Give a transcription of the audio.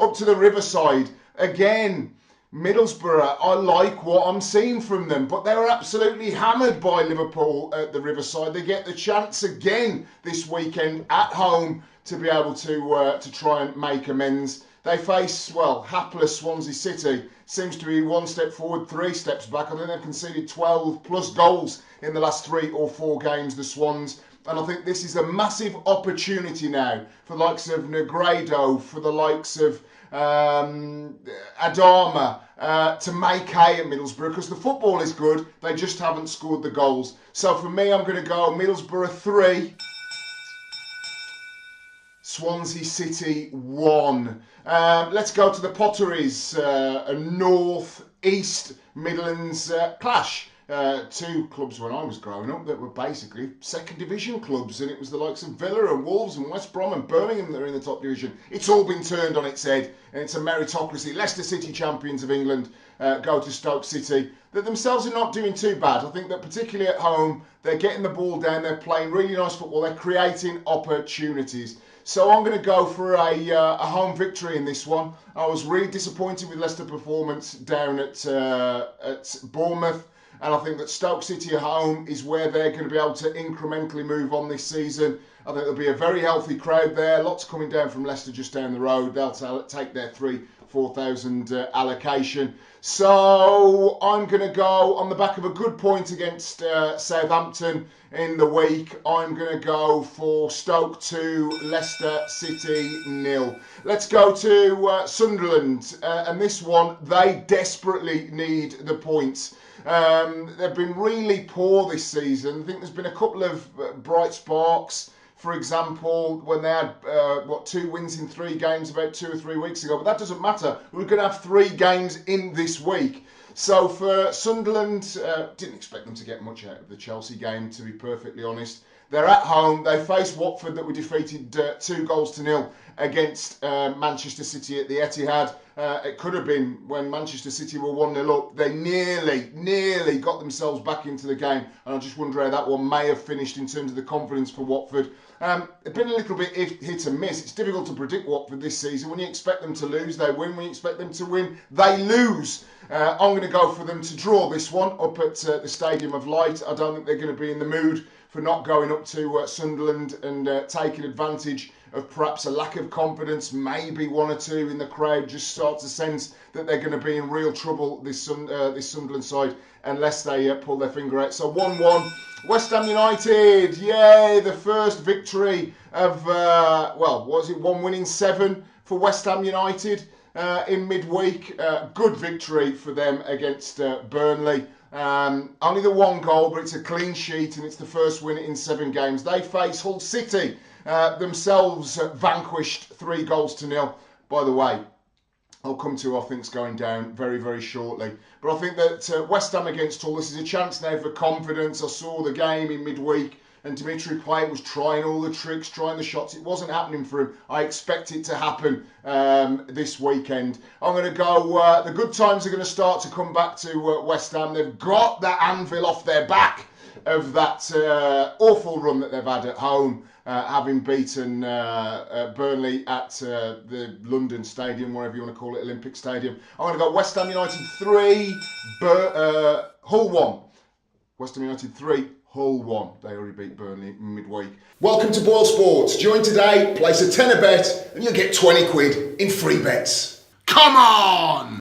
up to the Riverside. Again, Middlesbrough, I like what I'm seeing from them, but they were absolutely hammered by Liverpool at the Riverside. They get the chance again this weekend at home to be able to try and make amends. They face, well, hapless Swansea City. Seems to be one step forward, 3 steps back. I think they've conceded 12 plus goals in the last 3 or 4 games, the Swans. And I think this is a massive opportunity now for the likes of Negredo, for the likes of Adama, to make hay at Middlesbrough, because the football is good, they just haven't scored the goals. So for me, I'm going to go Middlesbrough 3, Swansea City 1. Let's go to the Potteries, a North East Midlands clash. 2 clubs when I was growing up that were basically second division clubs, and it was the likes of Villa and Wolves and West Brom and Birmingham that are in the top division. It's all been turned on its head, and it's a meritocracy. Leicester City, champions of England, go to Stoke City, that themselves are not doing too bad. I think that particularly at home, they're getting the ball down, they're playing really nice football, they're creating opportunities. So I'm going to go for a home victory in this one. I was really disappointed with Leicester performance down at Bournemouth. And I think that Stoke City at home is where they're going to be able to incrementally move on this season. I think there'll be a very healthy crowd there. Lots coming down from Leicester just down the road. They'll take their 4,000 allocation. So I'm going to go on the back of a good point against Southampton in the week. I'm going to go for Stoke 2, Leicester City 0. Let's go to Sunderland. And this one, they desperately need the points. They've been really poor this season. I think there's been a couple of bright sparks. For example, when they had 2 wins in 3 games about 2 or 3 weeks ago, but that doesn't matter. We're going to have 3 games in this week. So for Sunderland, didn't expect them to get much out of the Chelsea game, to be perfectly honest. They're at home. They face Watford, that were defeated 2-0 against Manchester City at the Etihad. It could have been when Manchester City were 1-0 up. They nearly got themselves back into the game. And I just wonder how that one may have finished in terms of the confidence for Watford. It's been a little bit hit and miss. It's difficult to predict Watford this season. When you expect them to lose, they win. When you expect them to win, they lose. I'm going to go for them to draw this one up at the Stadium of Light. I don't think they're going to be in the mood for not going up to Sunderland and taking advantage of perhaps a lack of confidence. Maybe 1 or 2 in the crowd just start to sense that they're going to be in real trouble, this Sunderland side, unless they pull their finger out. So 1-1. West Ham United, yay, the first victory of, was it 1 win in 7 for West Ham United in midweek. Good victory for them against Burnley. Only the 1 goal, but it's a clean sheet, and it's the first win in 7 games. They face Hull City, themselves vanquished 3-0. By the way, I'll come to who I think's going down very, very shortly. But I think that West Ham against Hull, this is a chance now for confidence. I saw the game in midweek, and Dimitri Payet was trying all the tricks, trying the shots. It wasn't happening for him. I expect it to happen this weekend. I'm going to go, the good times are going to start to come back to West Ham. They've got that anvil off their back of that awful run that they've had at home, having beaten Burnley at the London Stadium, whatever you want to call it, Olympic Stadium. I'm going to go West Ham United 3, Hull 1. West Ham United 3, Hull 1. They already beat Burnley midweek. Welcome to Boyle Sports. Join today, place a tenner bet, and you'll get 20 quid in free bets. Come on!